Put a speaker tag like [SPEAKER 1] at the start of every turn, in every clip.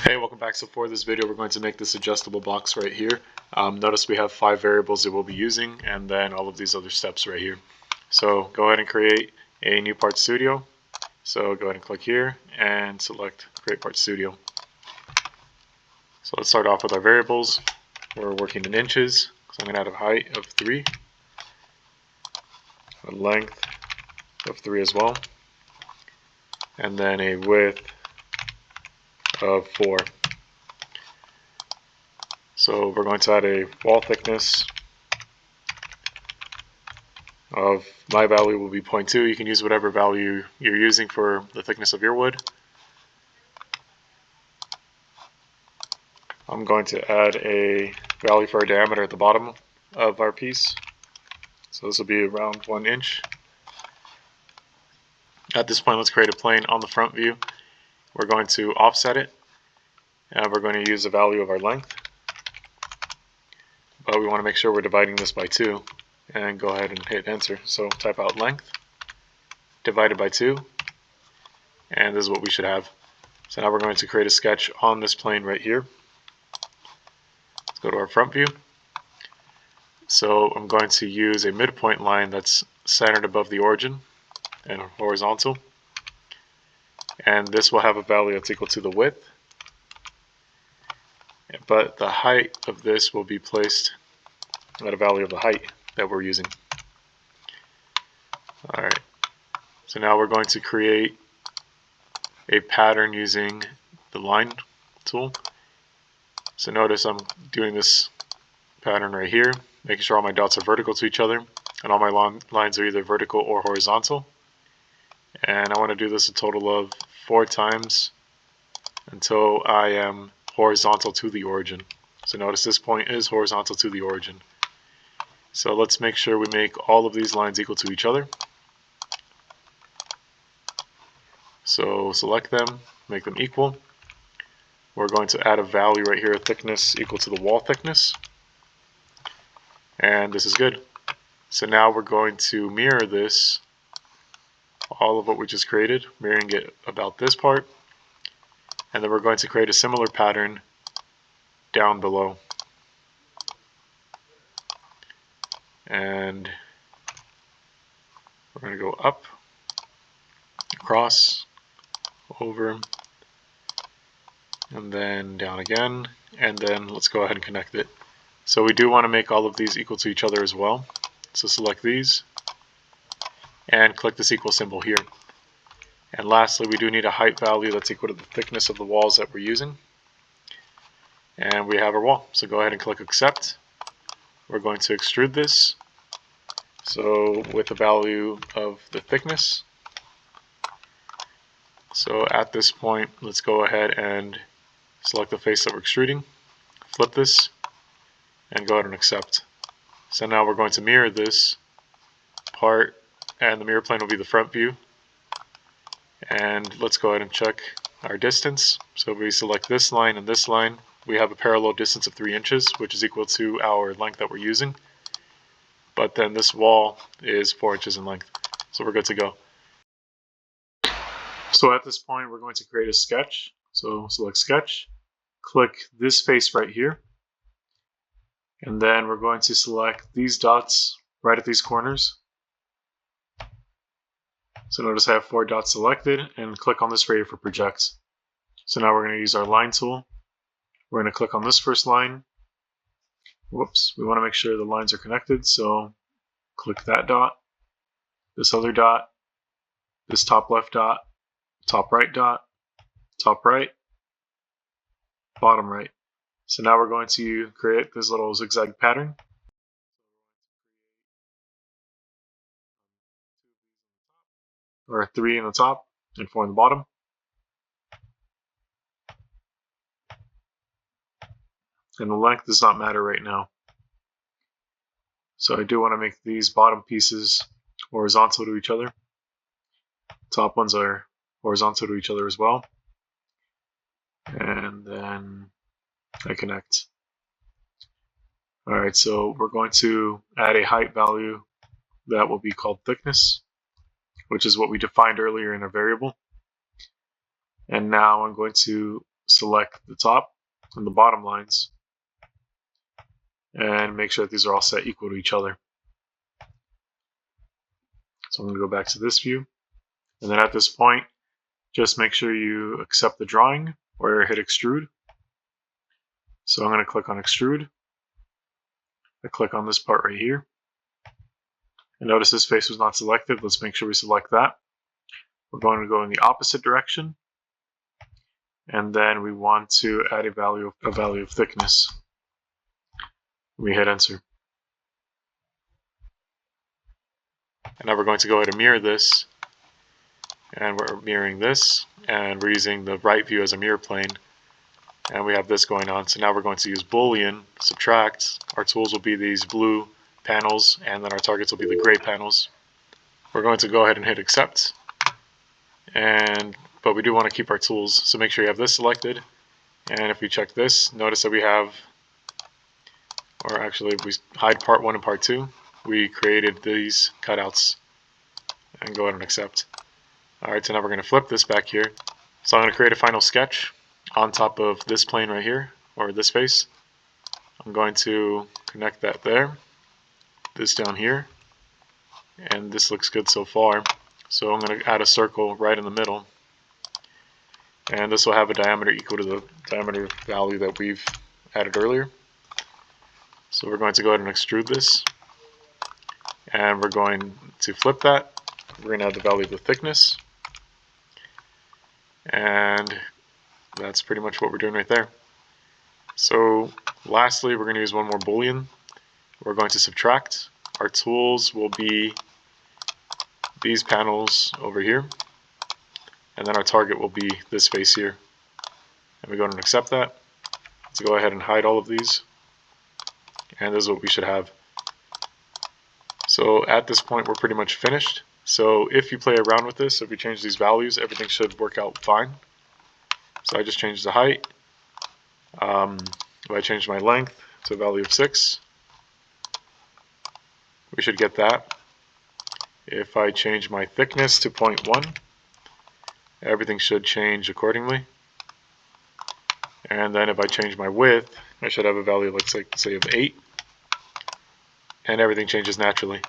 [SPEAKER 1] Hey, welcome back. So for this video, we're going to make this adjustable box right here. Notice we have 5 variables that we'll be using, and then all of these other steps right here. So go ahead and create a new part studio. So go ahead and click here and select Create Part Studio. So let's start off with our variables. We're working in inches, so I'm going to add a height of 3, a length of 3 as well, and then a width of 4. So we're going to add a wall thickness of, my value will be 0.2. You can use whatever value you're using for the thickness of your wood. I'm going to add a value for our diameter at the bottom of our piece. So this will be around 1 inch. At this point, let's create a plane on the front view. We're going to offset it, and we're going to use the value of our length. But we want to make sure we're dividing this by 2, and go ahead and hit enter. So type out length divided by 2, and this is what we should have. So now we're going to create a sketch on this plane right here. Let's go to our front view. So I'm going to use a midpoint line that's centered above the origin and horizontal, and this will have a value that's equal to the width, but the height of this will be placed at a value of the height that we're using. Alright, so now we're going to create a pattern using the line tool. So notice I'm doing this pattern right here, making sure all my dots are vertical to each other, and all my lines are either vertical or horizontal. And I want to do this a total of 4 times until I am horizontal to the origin. So notice this point is horizontal to the origin. So let's make sure we make all of these lines equal to each other. So select them, make them equal. We're going to add a value right here, a thickness equal to the wall thickness. And this is good. So now we're going to mirror this, all of what we just created, mirroring it about this part. And then we're going to create a similar pattern down below. And we're going to go up, across, over, and then down again, and then let's go ahead and connect it. So we do want to make all of these equal to each other as well. So select these and click this equal symbol here. And lastly, we do need a height value that's equal to the thickness of the walls that we're using. And we have our wall. So go ahead and click accept. We're going to extrude this. So with the value of the thickness. So at this point, let's go ahead and select the face that we're extruding, flip this, and go ahead and accept. So now we're going to mirror this part, and the mirror plane will be the front view. And let's go ahead and check our distance. So if we select this line and this line, we have a parallel distance of 3 inches, which is equal to our length that we're using. But then this wall is 4 inches in length. So we're good to go. So at this point, we're going to create a sketch. So select sketch, click this face right here. And then we're going to select these dots right at these corners. So notice I have 4 dots selected, and click on this right here for project. So now we're going to use our line tool. We're going to click on this first line. Whoops, we want to make sure the lines are connected, so click that dot, this other dot, this top left dot, top right dot, top right, bottom right. So now we're going to create this little zigzag pattern. Or 3 in the top and 4 in the bottom. And the length does not matter right now. So I do want to make these bottom pieces horizontal to each other. Top ones are horizontal to each other as well. And then I connect. Alright, so we're going to add a height value that will be called thickness, which is what we defined earlier in a variable. And now I'm going to select the top and the bottom lines and make sure that these are all set equal to each other. So I'm going to go back to this view, and then at this point just make sure you accept the drawing or hit extrude. So I'm going to click on extrude. I click on this part right here. And notice this face was not selected. Let's make sure we select that. We're going to go in the opposite direction. And then we want to add a value of thickness. We hit enter. And now we're going to go ahead and mirror this. And we're mirroring this. And we're using the right view as a mirror plane. And we have this going on. So now we're going to use Boolean, subtract. Our tools will be these blue panels, and then our targets will be the gray panels. We're going to go ahead and hit accept. But we do want to keep our tools, so make sure you have this selected. And if we check this, notice that we have, or actually if we hide part 1 and part 2, we created these cutouts. And go ahead and accept. Alright, so now we're going to flip this back here. So I'm going to create a final sketch on top of this plane right here, or this face. I'm going to connect that there, this down here, and this looks good so far. So I'm going to add a circle right in the middle, and this will have a diameter equal to the diameter value that we've added earlier. So we're going to go ahead and extrude this, and we're going to flip that. We're going to add the value of the thickness, and that's pretty much what we're doing right there. So lastly, we're going to use one more Boolean. We're going to subtract. Our tools will be these panels over here, and then our target will be this face here. And we go ahead and accept that. Let's go ahead and hide all of these, and this is what we should have. So at this point we're pretty much finished. So if you play around with this, if you change these values, everything should work out fine. So I just changed the height. If I change my length to a value of 6, we should get that. If I change my thickness to 0.1, everything should change accordingly. And then if I change my width, I should have a value, let's say of 8, and everything changes naturally.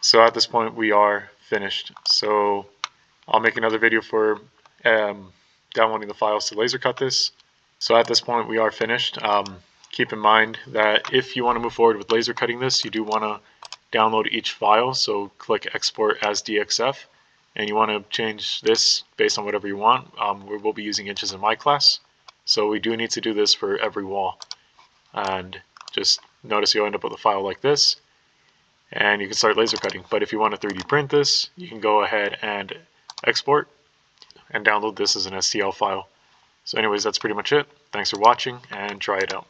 [SPEAKER 1] So at this point we are finished. So I'll make another video for downloading the files to laser cut this. So at this point we are finished. Keep in mind that if you want to move forward with laser cutting this, you do want to download each file. So click export as DXF, and you want to change this based on whatever you want. We will be using inches in my class, so we do need to do this for every wall. And just notice you'll end up with a file like this, and you can start laser cutting. But if you want to 3D print this, you can go ahead and export and download this as an STL file. So anyways, that's pretty much it. Thanks for watching, and try it out.